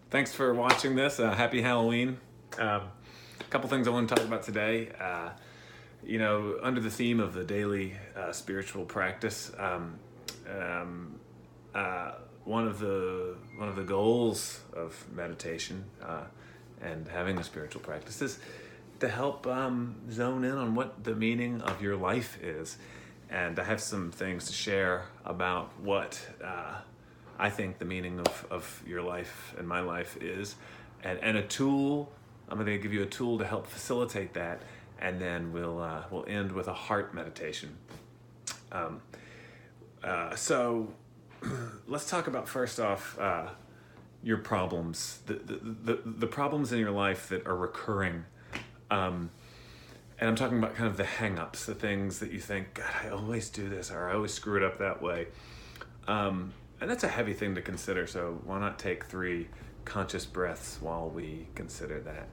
Thanks for watching this. Happy Halloween. A couple things I want to talk about today. Under the theme of the daily spiritual practice, one of the goals of meditation and having a spiritual practice is to help zone in on what the meaning of your life is. And I have some things to share about what I think the meaning of your life and my life is, and a tool. I'm going to give you a tool to help facilitate that, and then we'll end with a heart meditation. So let's talk about, first off, your problems, the problems in your life that are recurring. And I'm talking about kind of the hang-ups, the things that you think, God, I always do this, or I always screw it up that way. And that's a heavy thing to consider, so why not take 3 conscious breaths while we consider that.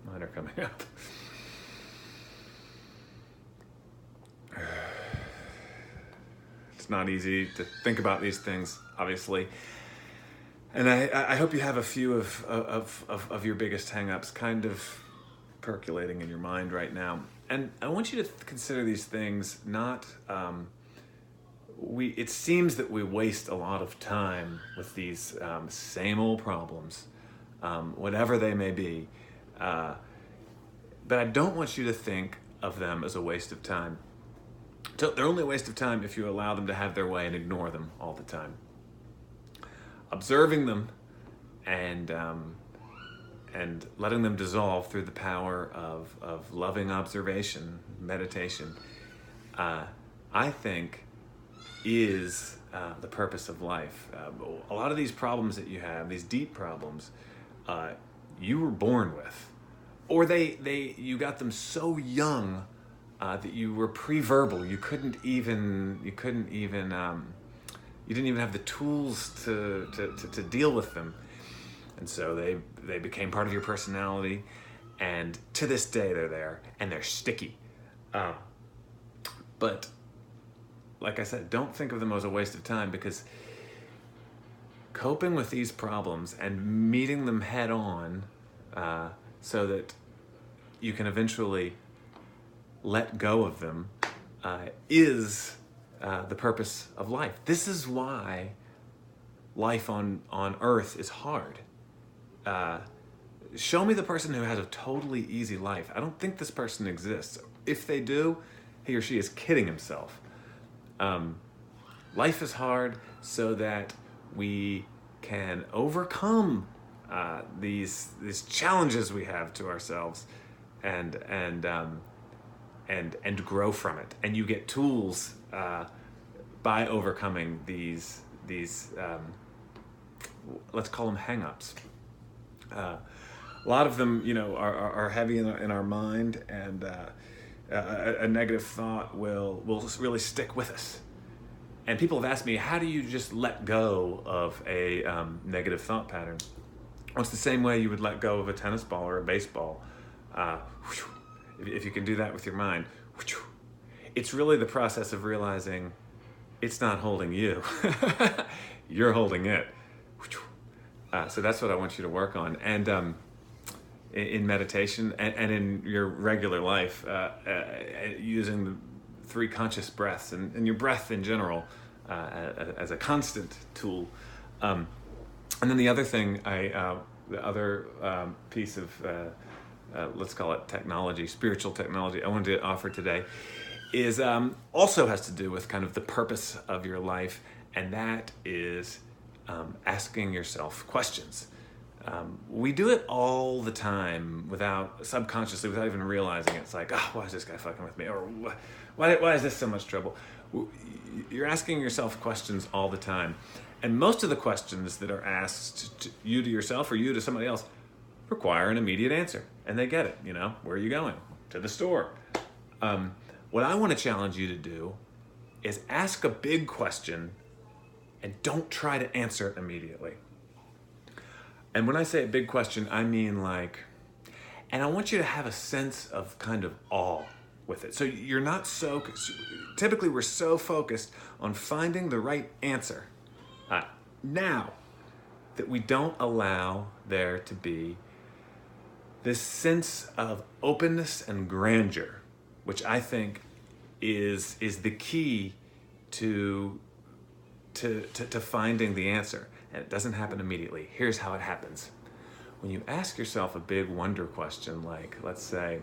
Mine are coming up. It's not easy to think about these things, obviously. And I hope you have a few of your biggest hang-ups kind of percolating in your mind right now. And I want you to consider these things not... it seems that we waste a lot of time with these same old problems, whatever they may be. But I don't want you to think of them as a waste of time. They're only a waste of time if you allow them to have their way and ignore them all the time. Observing them and letting them dissolve through the power of loving observation, meditation, I think is the purpose of life. A lot of these problems that you have, these deep problems, you were born with, or you got them so young that you were pre-verbal. You didn't even have the tools to deal with them. And so they became part of your personality, and to this day they're there, and they're sticky. But like I said, don't think of them as a waste of time, because coping with these problems and meeting them head on so that you can eventually let go of them is the purpose of life. This is why life on Earth is hard. Show me the person who has a totally easy life. I don't think this person exists. If they do, he or she is kidding himself. Life is hard so that we can overcome these challenges we have to ourselves, and grow from it. And you get tools by overcoming these let's call them hang-ups. A lot of them, are heavy in our mind, and a negative thought will really stick with us. And people have asked me, how do you just let go of a negative thought pattern? Well, it's the same way you would let go of a tennis ball or a baseball. If you can do that with your mind, it's really the process of realizing it's not holding you. You're holding it. So that's what I want you to work on. And in meditation and in your regular life, using the 3 conscious breaths and your breath in general as a constant tool. And then the other thing, the other piece of, let's call it technology, spiritual technology, I wanted to offer today is also has to do with kind of the purpose of your life, and that is asking yourself questions. We do it all the time subconsciously, without even realizing it. It's like, why is this guy fucking with me? Or why is this so much trouble? You're asking yourself questions all the time. And most of the questions that are asked to you to yourself or you to somebody else require an immediate answer. And they get it, where are you going? To the store. What I want to challenge you to do is ask a big question and don't try to answer it immediately. And when I say a big question, I mean like, and I want you to have a sense of kind of awe with it. So you're not so, typically we're so focused on finding the right answer now that we don't allow there to be this sense of openness and grandeur, which I think is the key to finding the answer. And it doesn't happen immediately. Here's how it happens. When you ask yourself a big wonder question, like, let's say,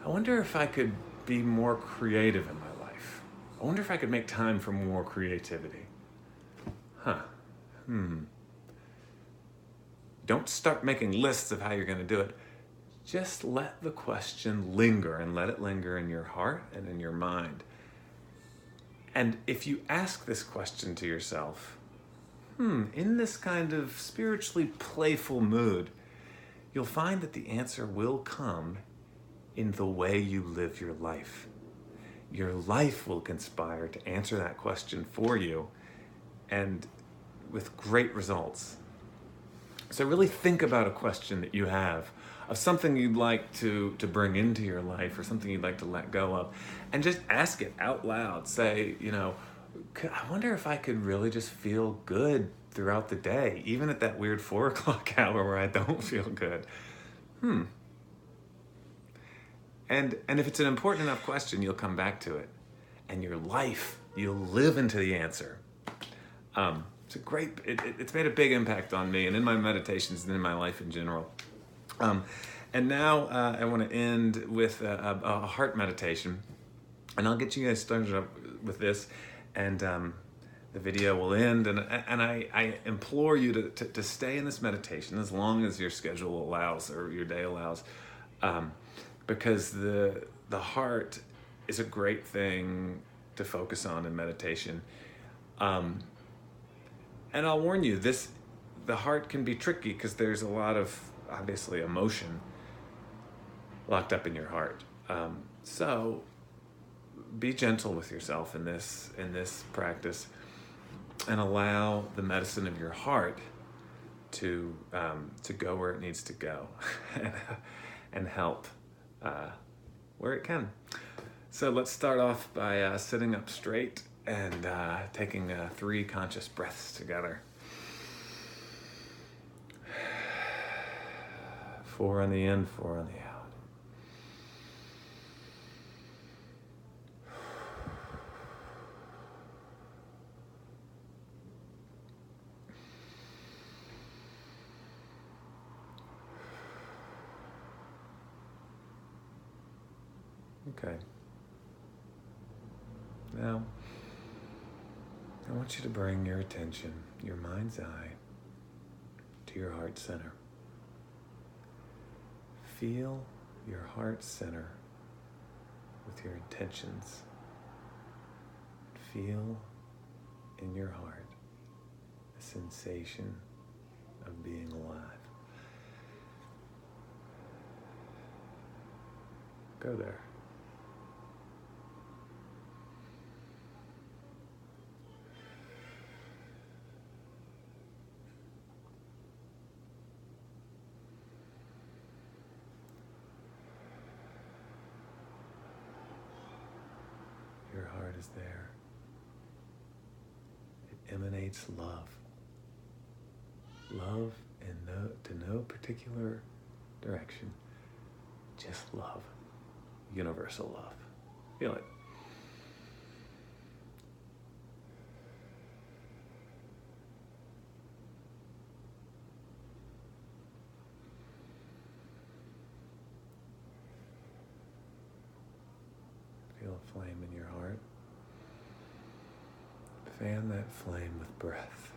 I wonder if I could be more creative in my life. I wonder if I could make time for more creativity. Don't start making lists of how you're going to do it. Just let the question linger, and let it linger in your heart and in your mind. And if you ask this question to yourself, in this kind of spiritually playful mood, you'll find that the answer will come in the way you live your life. Your life will conspire to answer that question for you, and with great results. So really think about a question that you have, of something you'd like to bring into your life, or something you'd like to let go of, and just ask it out loud. Say, I wonder if I could really just feel good throughout the day, even at that weird 4 o'clock hour where I don't feel good. And if it's an important enough question, you'll come back to it, and your life, you'll live into the answer. It's made a big impact on me, and in my meditations, and in my life in general. And now I want to end with a heart meditation, and I'll get you guys started up with this, and the video will end. And I implore you to stay in this meditation as long as your schedule allows, or your day allows, because the heart is a great thing to focus on in meditation. And I'll warn you, the heart can be tricky because there's a lot of, obviously, emotion locked up in your heart. So be gentle with yourself in this practice, and allow the medicine of your heart to go where it needs to go, and help where it can. So let's start off by sitting up straight and taking 3 conscious breaths together. 4 on the in, 4 on the out. Okay. Now, I want you to bring your attention, your mind's eye, to your heart center. Feel your heart center with your intentions. Feel in your heart the sensation of being alive. Go there. Your heart is there. It emanates love. Love to no particular direction. Just love. Universal love. Feel it. Feel a flame in your heart. Fan that flame with breath.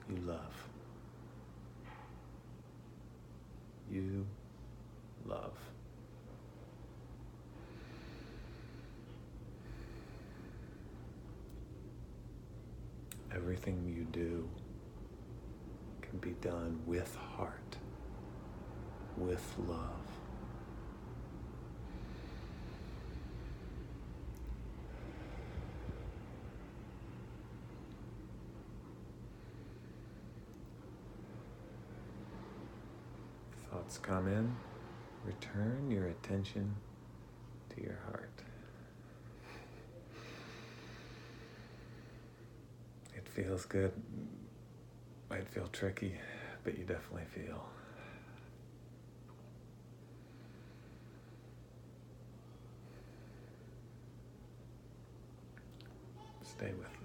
You love. You love. Everything you do can be done with heart, with love. thoughts come in, return your attention to your heart. It feels good. Might feel tricky, but you definitely feel. Stay with it.